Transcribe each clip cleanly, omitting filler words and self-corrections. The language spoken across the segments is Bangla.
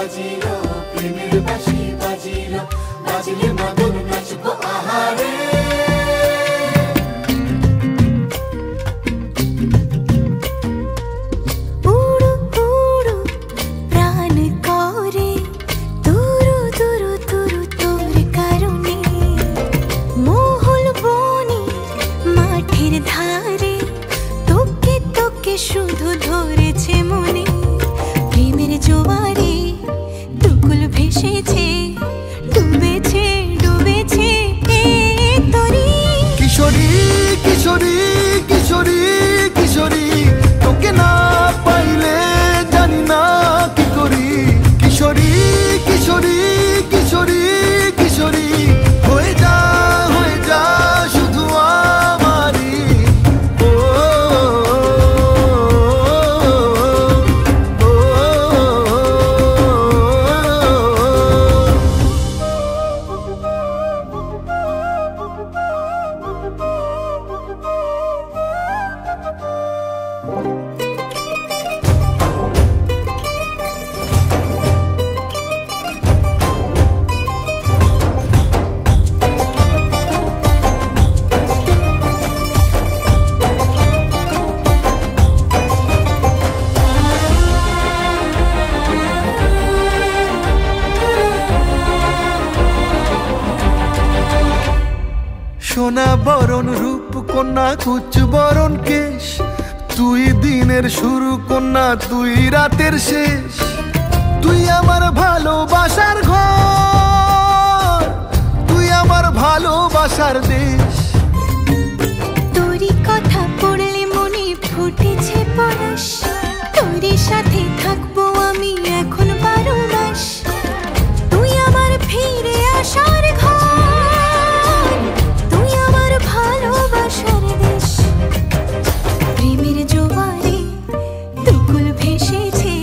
বাজিলো প্রেমের বাঁশি বাজিলো বাজলে মদন নাচবো আহারে শুধু ধরেছে মনে প্রেমের জোয়ারে দুকুল ভেসেছে ডুবেছে ডুবেছে তরি কিশোরী কিশোরী কিশোরী কিশোরী তোকে না পাইলে জানি না কি করি কিশোরী কিশোরী কিশোরী কিশোরী হয়ে যা শুধু আমারি সোনা বরণ রূপ কন্যা কুচ বরণ কেশ তুই দিনের শুরু কন্যা তুই রাতের শেষ তুই আমার ভালোবাসার ঘর তুই আমার ভালোবাসার দেশ তোরই কথা পড়লে মনে ফুটেছে পরশ তোরই সাথে থাকবো আমি এখন 12 মাস তুই আমার ফিরে আসার ঘর তুই আমার ভালোবাসার দেশ প্রেমের জোয়ারে দুকুল ভেসেছে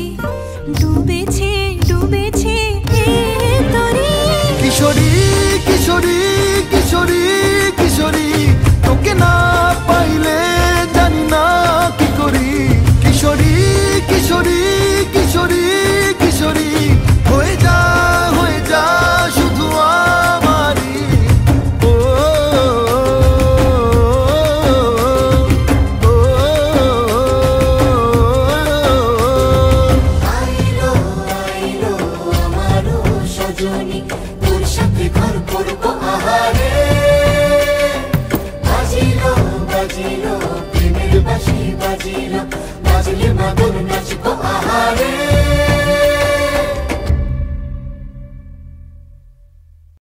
ডুবেছে ডুবেছে তরি কিশোরী কিশোরী কিশোরী কিশোরী তোকে না পাইলে জানি না কি করি কিশোরী কিশোরী কিশোরী কিশোরী হয়ে যা শুধু আমারি আইলো আইলো আমারো সজনী তোর সাথে ঘর করবো আহারে বাজিলো বাজিলো প্রেমের বাঁশি বাজিলো বাজলে মদন নাচবো আহারে